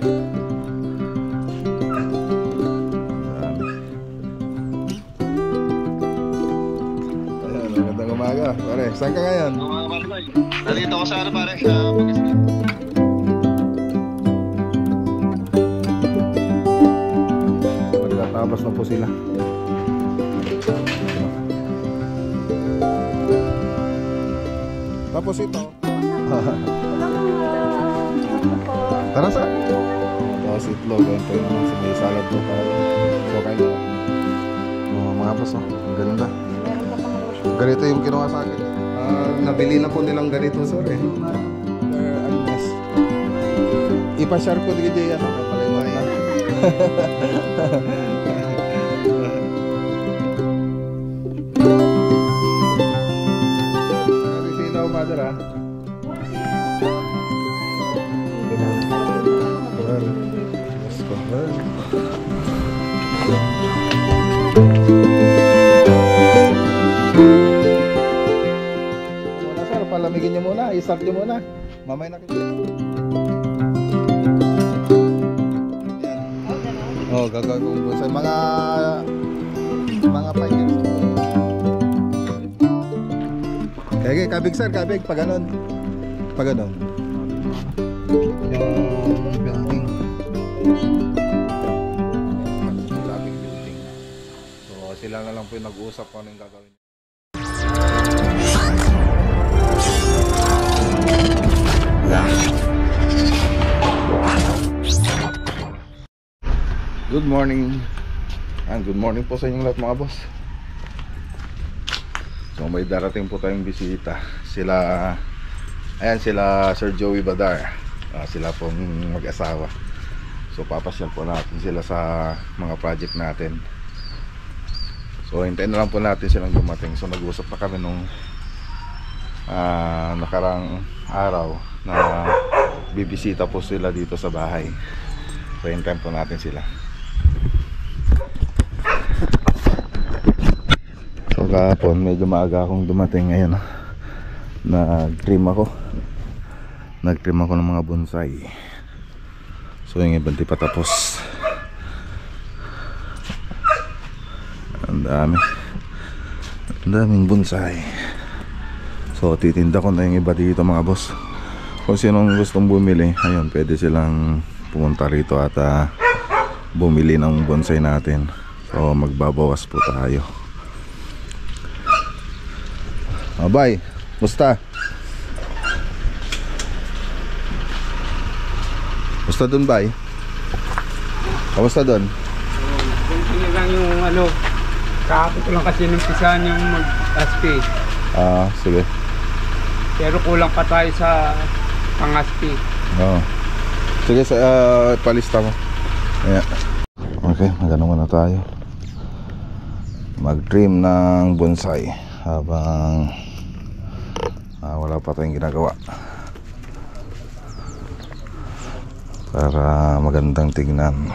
Ayan, magandang umaga. Pare, saan ka ngayon? Nandito ko sa ano pare, sa Pangasinan. Magtatapos na po sila. Tapos ito. Tara sa. Tapos itlog. Ito yung may salad po tayo. So kayo. Mga paso. Ang ganda. Ganito yung ginawa sa akin. Nabili na po nilang ganito sir eh. Agnes. Ipa-share ko din yan. Napalimutan na. Mother ah. Let's go. Muna sir, palamigin niyo muna, i-start niyo muna. Mamaya na kayo. Oh, gagawin ko sa mga 5 years. Okay, kabig sir, kabig, pag ganon. Pag ganon. Yung building. Kabig building. So sila na lang po yung nag-uusap kung ano yung gagawin. Good morning. Good morning po sa inyong lahat mga boss. So may darating po tayong bisita. Ayan sila Sir Joey Badar. Sila pong mag-asawa. So papasyal po natin sila sa mga project natin. So hintayin na lang po natin silang dumating. So nag-usap pa kami nung nakarang araw na bibisita po sila dito sa bahay. So hintayin po natin sila. Kahapon medyo maaga akong dumating. Ngayon nag-trim ako ng mga bonsai. So yung iba di pa tapos. Ang daming bonsai. So titinda ko na yung iba dito mga boss. Kung sinong gustong bumili, ayun, pwede silang pumunta rito at bumili ng bonsai natin. So magbabawas po tayo. Bye. Musta? Musta dun, bye? Kamusta dun? Kunti lang yung kahapon ko lang kasi numpisahan yung mag-asp. Sige. Pero kulang pa tayo sa pang-asp. Sige, palista mo. Ayan. Okay, magano muna tayo. Mag-trim ng bonsai habang wala pa tayong ginagawa para magandang tignan.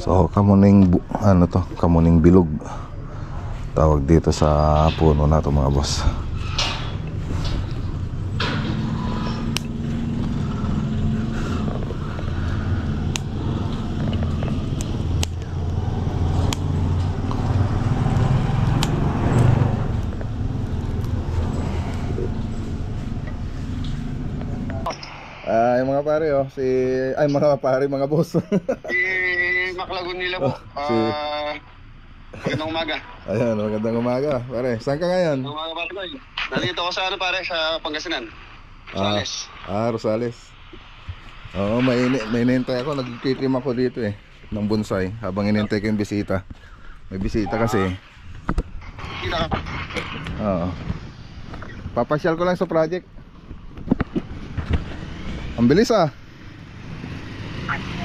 So kamuning kamuning bilog tawag dito sa puno na to mga boss. Yung mga pare mga boss. Maklagon nila po. Magandang umaga. Ayun, magandang umaga. Pare, saan ka ngayon? Magandang umaga pare. Nandito ako sa pare, sa Pangasinan. Rosales. Rosales. Oo, may inintay ako. Nagtitrim ako dito ng bonsai habang inintay ko yung bisita. May bisita kasi. ka. Oo. Papasyal ko lang sa project. Ang bilis ah.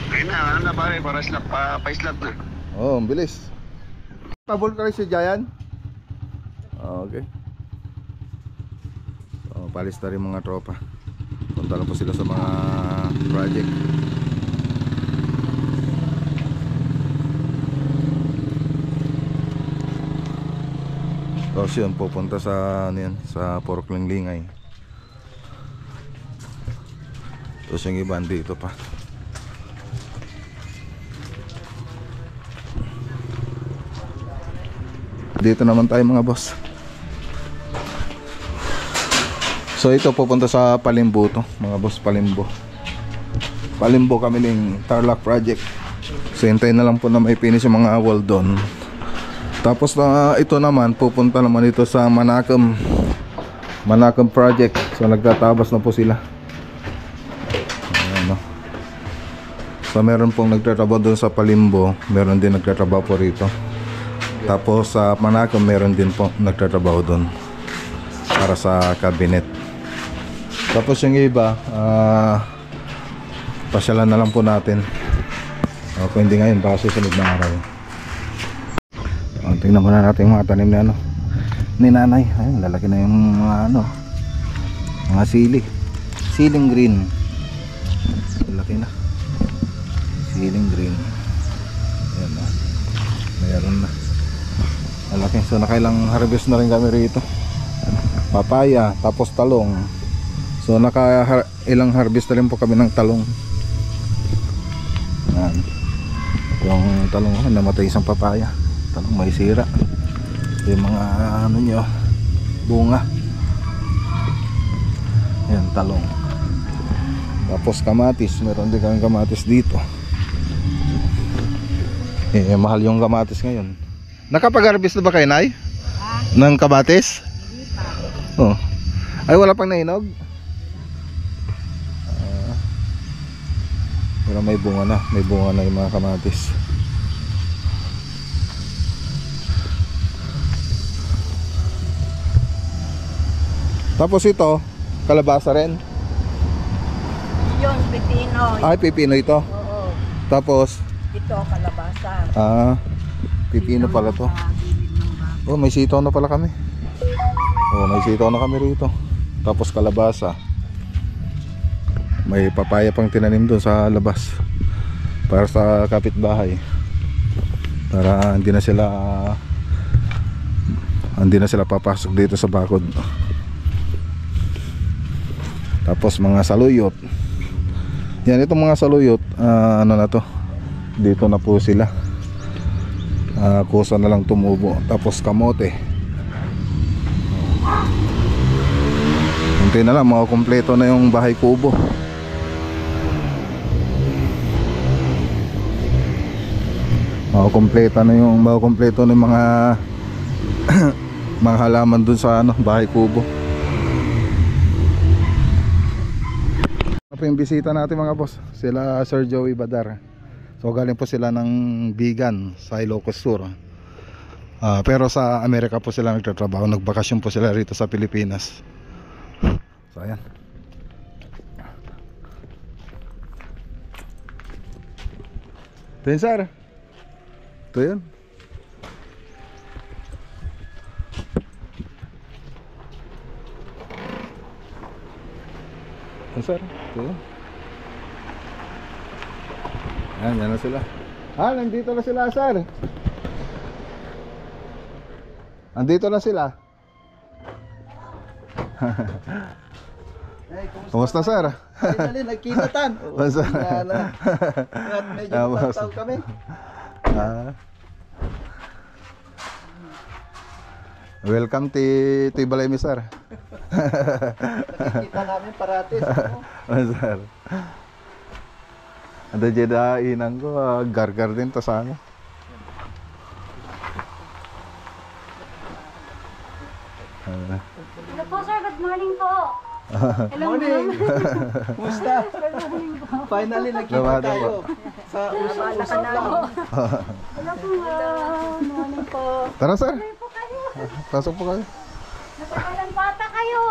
Ayun na, ano na pare, para slap, pa-slap na. Oo, ang bilis. Pa-vulcanize si Jayan? Okay. So, palis na rin mga tropa. Punta lang po sila sa mga project. Tapos yun, pupunta sa ano yan, sa Purok Linglingay. Tapos yung iba dito pa. Dito naman tayo mga boss. So ito pupunta sa Palimbo to, mga boss, Palimbo. Palimbo kami ng Tarlac project. So hintayin na lang po na may finish yung mga wall doon. Tapos ito naman pupunta naman ito sa Manakam project. So nagtatabas na po sila. Ayan, no? So meron pong nagtatrabaho doon sa Palimbo, meron din nagtatrabaho po rito. Tapos sa Manakam meron din po nagtatrabaho doon para sa cabinet. Tapos yung iba pasyalan na lang po natin. Kung hindi ngayon baka susunod na araw. Tingnan muna natin yung mga tanim na ano ni nanay. Ayun, lalaki na yung mga ano, mga siling green. Lalaki na siling green. Ayan na, mayroon na lalaki. So nakailang harvest na rin kami rito. Papaya, tapos talong. So ilang harvest na rin po kami ng talong. Ayan. Yung talong namatay isang papaya. Talong may sira. Yung mga ano nyo, bunga. Ayan, talong. Tapos kamatis, meron din kami kamatis dito. Mahal yung kamatis ngayon. Nakapag-harvest na ba kayo, Nay? Ng kamatis? Oh. Ay, wala pang nahinog? Pero may bunga na yung mga kamatis. Tapos ito, kalabasa rin. Yun, pipino. Ay, pipino ito. Oo. Tapos Ito, kalabasa. pipino pala to. Oh, may sitaw na pala kami. Oh, may sitaw na kami rito. Tapos kalabasa. May papaya pang tinanim doon sa labas para sa kapitbahay. Para hindi na sila papasok dito sa bakod. Tapos mga saluyot. Yan, itong mga saluyot, ano na to, dito na po sila. Kusa na lang tumubo. Tapos kamote. Hintay na lang, makukumpleto na yung bahay kubo. Makukumpleto na yung mga mga halaman dun sa ano, bahay kubo. Ano po yung bisita natin mga boss? Sila Sir Joey Badar. So galing po sila ng Bigan sa Ilocos Sur. Pero sa Amerika po sila nagtatrabaho. Nagbakasyon po sila rito sa Pilipinas. So ayan. Ito yun, sir. Ito yun. Sir, ito yun. Yan na sila. Nandito na sila, sir. Nandito na sila. Kumusta, sir? Finally, nagkinatan. Kumusta? At medyo patawag kami. Welcome to Ibalay, sir. Nakikita namin paratis. Sir. Ada jeda inang ko, gargar din to sana. Hello po sir, good morning po. Hello Morning. Kumusta? Good morning po. Finally, nagkita Lumada tayo. Sa usap-usap lang. Hello po, good morning po. Tara, sir. Hello po kayo. Pasok po kayo. Napakalang bata kayo.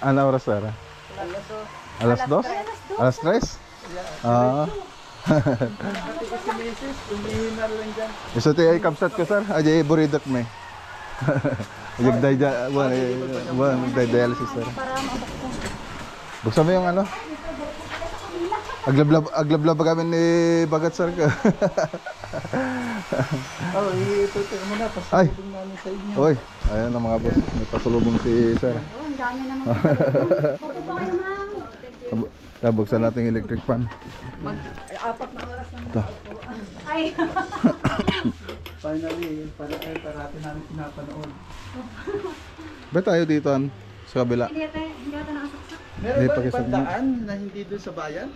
Ano oras sir? Alas 2? Alas 3? Ah. Isa tayo ay kapsat ko sir. Ajay buridot me. Dialysis sir. Buksan mo yung ano? Aglablab ba kami ni Bagat sir ka? Oh, itutuloy mo na. Ay! Pasalubong namin sa inyo. Oy, ayan ang mga boss. May pasulubong si sir. Oh, ang dami naman. Opo po kayo, ma'am. Buksan natin yung electric fan. Apat na oras na. Ito. Ay. Finally, parati namin pinapanood. Ba't tayo dito sa kabila? Hindi ata nakasaksak. Meron Hindi ba pa kasi- ibang daan na hindi doon sa bayan?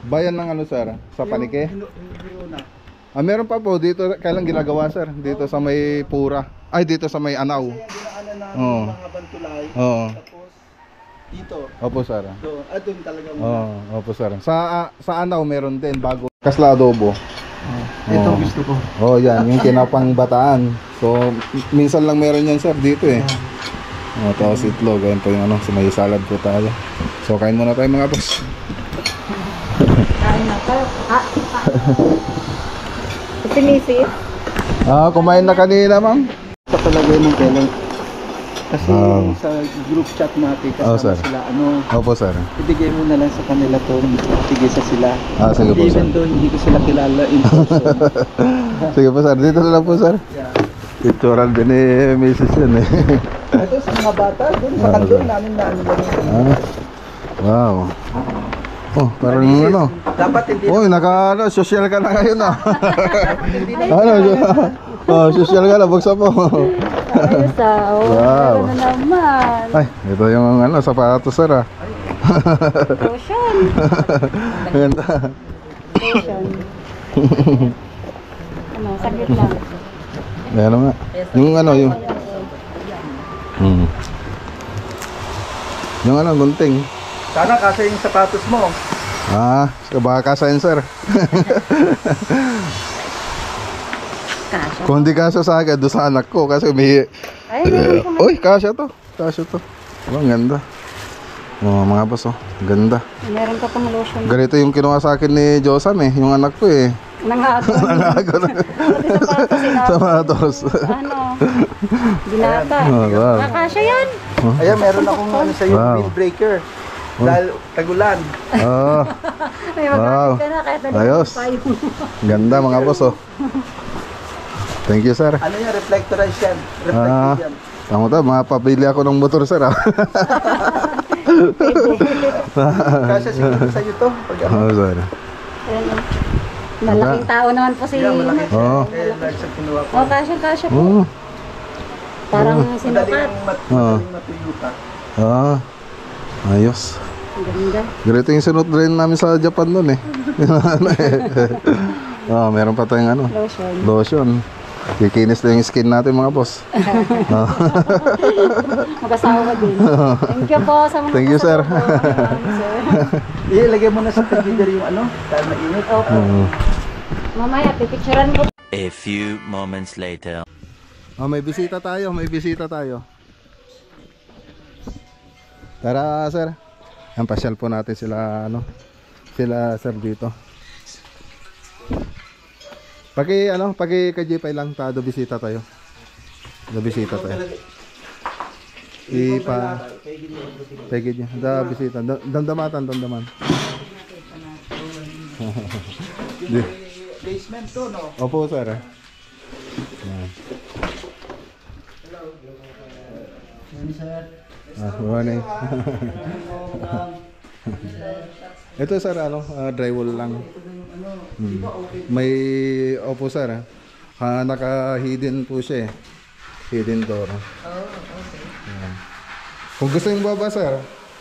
Bayan ng ano sir? Sa Panike? Yung na. Meron pa po dito. Kailan ginagawa sir? Dito sa may Pura. Ay, dito sa may Anaw. Kaya dinaanan namin Oo. yung mga bantulay. Oo. Tapos dito. Opo sir. Doon. Doon talaga muna. Oo, opo sir. Sa Anaw meron din bago. Kasla adobo. Ito Oo. gusto ko. Oh, yan, yung kinapang bataan. So, minsan lang meron yan sir dito eh. Tapos itlog, ayun po yung ano, sa may salad po tayo. So, kain muna tayo mga boss. Kain na to. Sinisi. Kumain na kanina ma'am. Sa palagay mo kailan. Kasi Wow. sa group chat natin Oh, sir. kasama sila. Opo sir. Ibigay mo na lang sa kanila to. Sige sa sila. Sige po sir. Even though hindi ko sila kilala in person. Sige po sir, dito na lang po sir. Yeah. Pictural din ni Mrs. yun eh. Ito sa mga bata, doon sa kandun namin na ano lang yun. Wow. Oh, parang ano. Dapat hindi Uy, social ka na ngayon ah. hindi na Social ka na, buksan po. Ayos ah. Oh, Wow. ano na naman. Ay, ito yung ano, sapatos sir ah. Lotion. Ganda. Lotion. Ano, saglit lang. Ano nga. Yung ano, yung... Yung ano, gunting. Sana kasi yung sapatos mo. Baka kasayin sir. Kung hindi kasya sa akin, doon sa anak ko. Kasi may... Ay, meron pa. Uy, kasya to. Kasya to. Oh, ang ganda. Oh, mga boss, oh. Ganda. Meron ka pang lotion. Ganito yung kinuha sa akin ni Josam eh. Yung anak ko eh. Nangato. Nangago na. Sapatos. Ano? Binata. Oh, wow. Nakasya yan. Ayan, meron akong ano sa iyo, Wow. windbreaker. Dahil tagulan. Oh, May Wow. magamit ka na kahit Ayos. pa yung... ganda mga boss, oh. Thank you, sir. Ano yan, reflectorize yan. Reflective yan. Tama to, mapabili ako ng motor, sir. Kasi siguro sa iyo to. Pag ano. Oh, sir. Malaking tao naman po si... Yeah, malaki. Oo. Kaya large sa kinuha ko. Oh, kasya po. Oh. Parang Madaling sinukat. madaling matuyuta. Ayos. Ang ganda. Ganito yung sinot rin namin sa Japan nun eh. Meron pa tayong ano, Lotion. lotion. Kikinis lang yung skin natin mga boss. Mag-asawa ka din. Thank you po sa mga Thank you, sir. Ilagay mo na sa freezer yung ano, dahil mainit. Opo. Mamaya, pipicturean ko. A few moments later. May bisita tayo, may bisita tayo. Tara, sir. Ang pasyal po natin sila, ano, sila sir dito. Paki kajipay lang ta do bisita tayo. Do bisita tayo. Pegid niya. Da bisita. Damdamatan. Basement to, no? Opo, sir. Yan. Morning. Ito sir, drywall lang. May, opo sir, naka-hidden po siya eh. Hidden door. Yan. Kung gusto yung baba sir,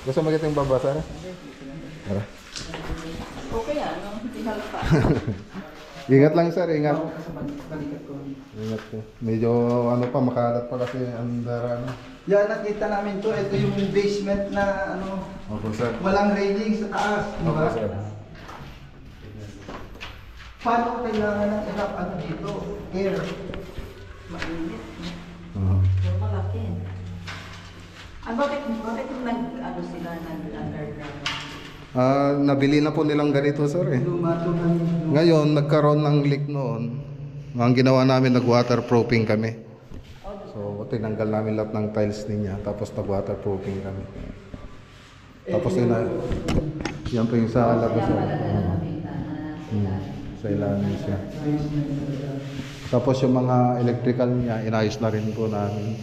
gusto makita yung baba sir? Tara. Okay ano? Hindi halata. Ingat lang sir, ingat. Balikat ko. Ingat ko. Medyo ano pa, makalat pa kasi andara ano. Yan, nakita namin to. Ito yung basement na ano, Opo sir. walang railing sa taas. Opo Diba? sir. Paano kailangan ng enough ano dito? Air. Mainit. Yung malaki. Bakit nag-ano sila, nag-underground? Nabili na po nilang ganito sir eh. Lumatuhan. Ngayon, nagkaroon ng leak noon. Ang ginawa namin, nag-waterproofing kami. So, tinanggal namin lahat ng tiles niya, tapos nag-waterproofing kami. Tapos yun na, yan po yung sa labas. Sa ilalim siya. Tapos yung mga electrical niya, inayos na rin po namin.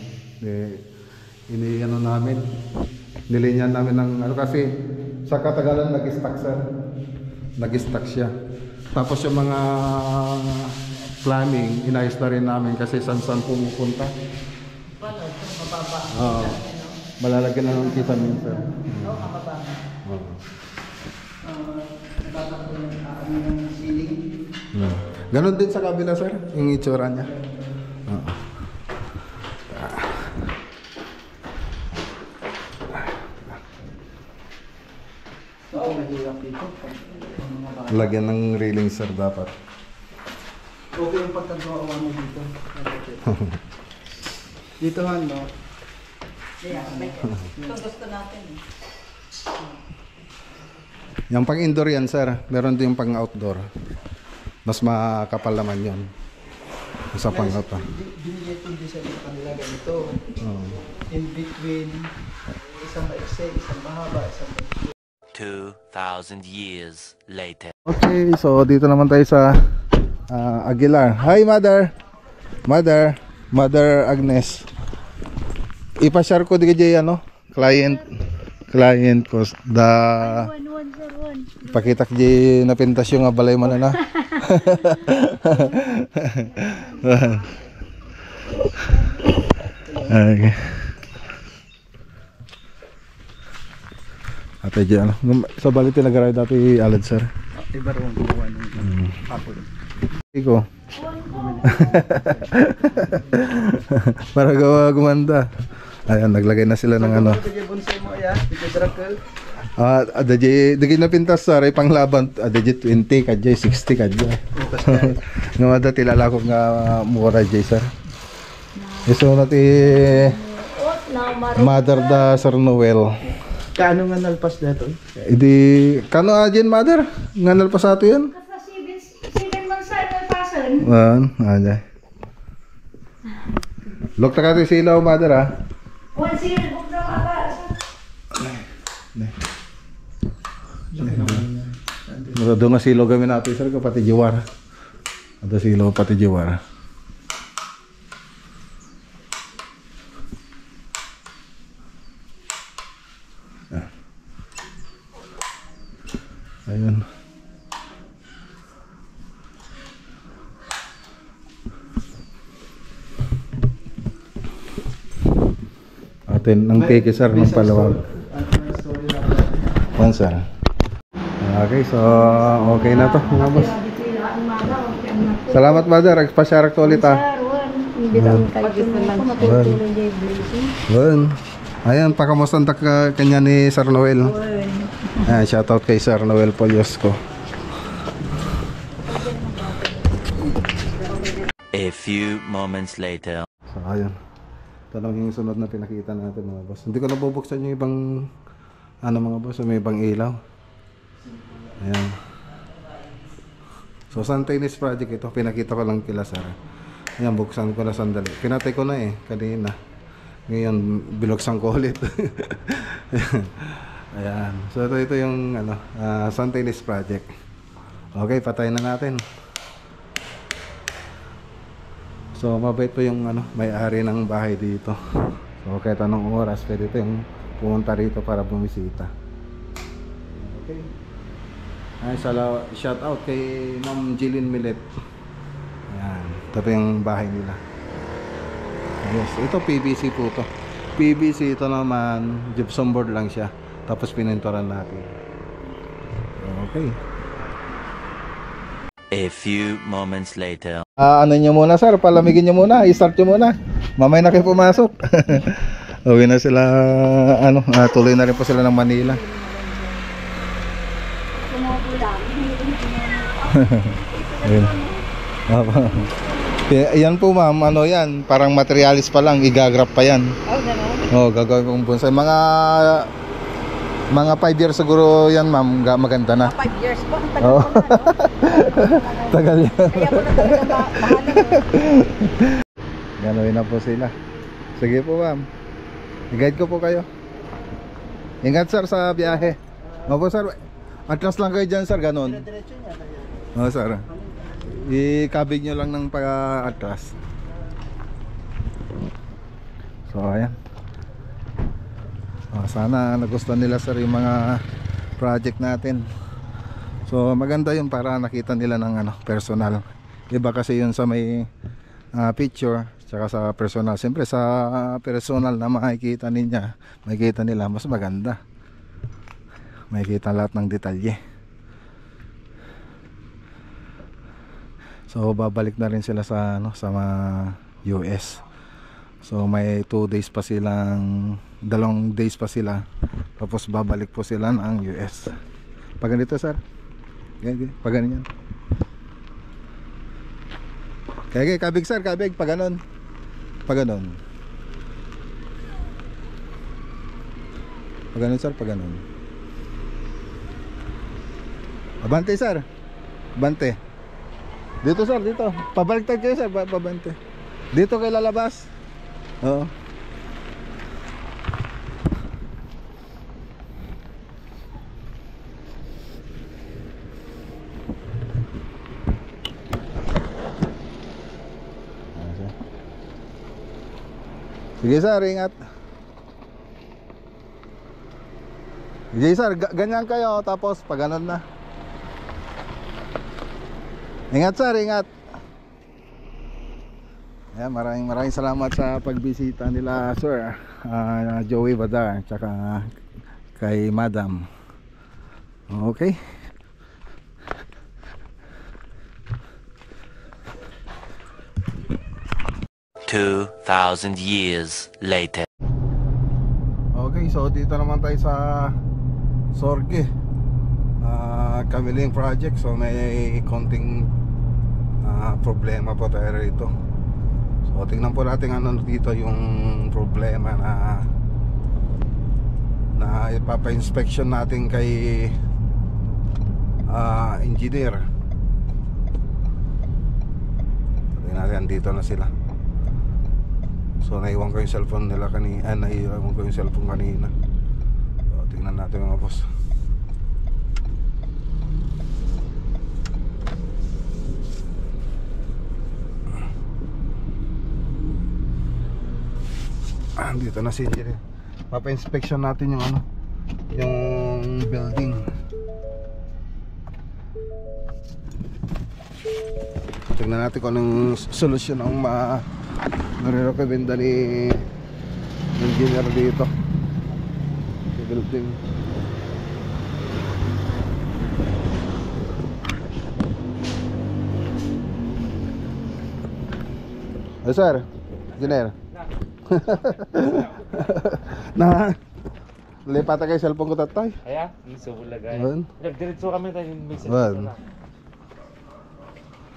Ano namin, nilinyan namin ng ano kasi sa katagalan nag-stuck sir. Nag-stuck siya. Tapos yung mga plumbing, inayos na rin namin kasi saan-saan pumupunta. Oo. Malalagyan na ng kita minsan. Oo, mababa. Oo. Natatakot yung ceiling. Ganon din sa kabila sir, yung itsura niya. Oo. Oo, mahirap dito. Lagyan ng railing sir dapat. Okay yung pagkagawa mo dito. Dito han, no? Ito gusto natin eh. Yung pang indoor yan sir, meron din yung pang outdoor. Mas makapal naman yun. Sa pang outdoor. Binigay ko din sa kanila ganito. Oo. In between, isang maikse, isang mahaba, isang maikse. 2,000 years later. Okay, so dito naman tayo sa Aguilar. Hi mother! Mother Agnes. Ipa-share ko di kay ano, client ko pakita kay napintas yung balay mo na. Okay. Ate J, ano? Sa bali tinagaray dati alad sir. Iba rin gumawa ng apple. Iko. Para gawa gumanda. Ayan, naglagay na sila ng ano. Ito yung bonsai mo, ya? Ito yung circle. Dagi na pintas sa ray panglaban. Dagi 20 kadjay 60 kadjay. Nga mada tilala ko nga mura jay sir. Iso nati Mother da Sir Noel. Kaano nga nalpas dito? Idi kano ajin mother? Nga nalpas ato yan? Aja. Lok ta kati silaw mother ah. Mura doon nga silaw gamin natin sir kapati jiwara. Ada silaw pati jiwara. Ayun. Atin ang peke sir ng palawag. One sir. Okay, so okay na to mga boss. Salamat mother, nagpa-share ko ulit ah. Ayan, pakamusta ka kanya ni Sir Noel. Ayan, shoutout kay Sir Noel Poliosco. A few moments later. So ayun. Ito lang yung sunod na pinakita natin mga boss. Hindi ko nabubuksan yung ibang ano mga boss, may ibang ilaw. Ayan. So Santanis project ito, pinakita ko lang kila Sir. Ayan, buksan ko na sandali. Pinatay ko na eh, kanina. Ngayon, binuksan ko ulit. Ayan. So ito yung ano, Santanis project. Okay, patayin na natin. So mabait po yung ano, may-ari ng bahay dito. So kahit anong oras, pwede ito yung pumunta rito para bumisita. Okay. Ay, shout out kay Ma'am Jillian Milet. Ayan, ito po yung bahay nila. Yes, ito PVC po to. PVC ito naman, gypsum board lang siya. Tapos pininturan natin. Okay. A few moments later. Ano nyo muna sir, palamigin nyo muna, i-start nyo muna. Mamaya na kayo pumasok. Uwi na sila, tuloy na rin po sila ng Manila. Ayun. Yan po ma'am, ano yan, parang materialis pa lang, igagrap pa yan. Gagawin kong bonsai. Mga 5 years siguro yan ma'am, maganda na. 5 years po, ang tagal Oo. po na, no? Tagal yan. Kaya po na talaga mahalin. Gano'n na po sila. Sige po ma'am, i-guide ko po kayo. Ingat sir sa biyahe. Opo sir, atlas lang kayo dyan sir, gano'n. Oo sir, i-kabig nyo lang ng pag-atlas. So ayan. Sana nagustuhan nila sir yung mga project natin. So maganda yun para nakita nila ng personal. Iba kasi yun sa may picture tsaka sa personal. Siyempre sa personal na makikita nila mas maganda. Makikita lahat ng detalye. So babalik na rin sila sa US. So may 2 days pa silang, 2 days pa sila. Tapos babalik po sila ng US. Pag ganito sir. Pag ganyan. Kaya kabig sir, kabig pag ganon. Pag ganon. Pag ganon sir, pag ganon. Abante sir. Bante. Dito sir, dito. Pabaliktad kayo sir, pabante. Dito kayo lalabas. Oo. Sige sir, ingat. Sige sir, ganyan kayo tapos pag ganun na. Ingat sir, ingat. Ayan, maraming salamat sa pagbisita nila sir, Joey Badar tsaka kay Madam. Okay. $2,000 years later. Okay, so dito naman tayo sa Sorge, Kamiling project. So may konting problema po tayo rito. So tingnan po natin dito yung problema na ipapa-inspection natin kay engineer. Tingnan natin, dito na sila. So naiwan ko yung cellphone nila kanina, naiwan ko yung cellphone kanina. So tingnan natin mga boss. Dito na si engineer. Papa-inspection natin yung yung building. Tingnan natin kung anong solusyon ang marirekomenda ni engineer dito sa building. Hey sir, engineer. Na lipat kayo cellphone ko tatay. Aya, iso bulagay. Nagdiretso kami tayo yung message na.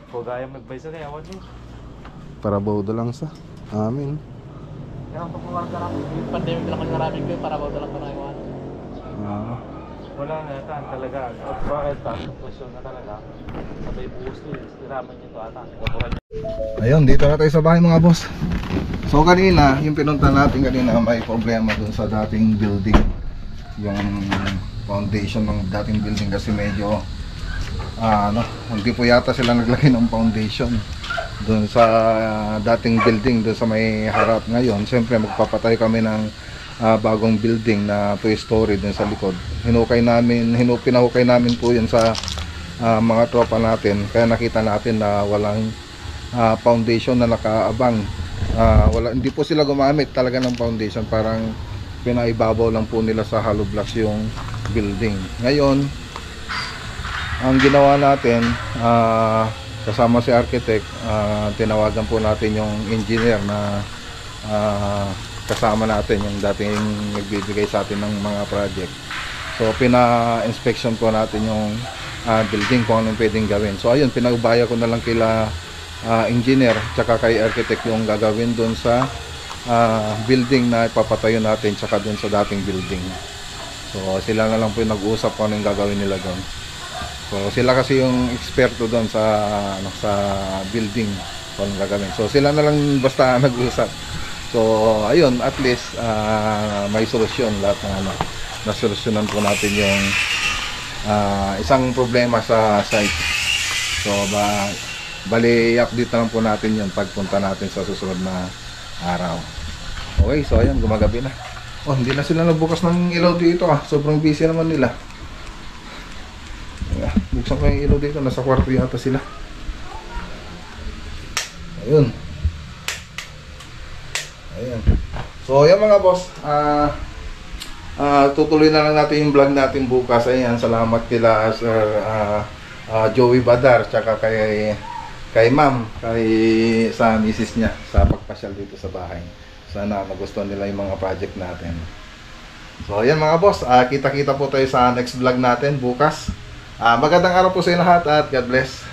Pagaya magbaysa na yawan mo. Para baudo lang sa amin. Kaya kung pumarga lang, yung pandemic lang maraming kayo para baudo lang ka na iwan. Wala nga yan talaga. At bakit ang question na talaga. Sabay buhos nyo, istiraman nyo ito ata. Ayun, dito na tayo sa bahay mga boss. So kanina, yung pinunta natin kanina, may problema dun sa dating building. Yung foundation ng dating building kasi medyo hindi po yata sila naglagay ng foundation dun sa dating building, dun sa may harap. Ngayon siyempre magpapatay kami ng bagong building na 2-story dun sa likod. Pinahukay namin po yun sa mga tropa natin, kaya nakita natin na walang foundation na nakaabang. Hindi po sila gumamit talaga ng foundation, parang pinaibabaw lang po nila sa hollow blocks yung building. Ngayon ang ginawa natin, kasama si architect, tinawagan po natin yung engineer na kasama natin, yung dating nagbibigay sa atin ng mga project. So pina-inspection po natin yung building, kung anong pwedeng gawin. So ayun, pinagubaya ko na lang kila engineer tsaka kay architect yung gagawin doon sa building na ipapatayo natin tsaka doon sa dating building. So sila na lang po yung nag-uusap kung anong gagawin nila doon. So sila kasi yung eksperto doon sa building kung anong gagawin. So sila na lang basta nag-uusap. So ayun, at least may solusyon lahat ng nasolusyonan po natin yung isang problema sa site. So bali i-update na lang po natin yun pagpunta natin sa susunod na araw. Okay, so ayan, gumagabi na. Oh, hindi na sila nagbukas ng ilaw dito sobrang busy naman nila. Buksan ko yung ilaw dito, nasa kwarto yata sila. Ayun. Ayan. So ayan mga boss, tutuloy na lang natin yung vlog natin bukas. Ayan, salamat kila Sir Joey Badar tsaka kay ma'am, sa misis niya sa pagpasyal dito sa bahay. Sana magustuhan nila yung mga project natin. So ayan mga boss, kita-kita po tayo sa next vlog natin bukas. Magandang araw po sa inyo lahat at God bless.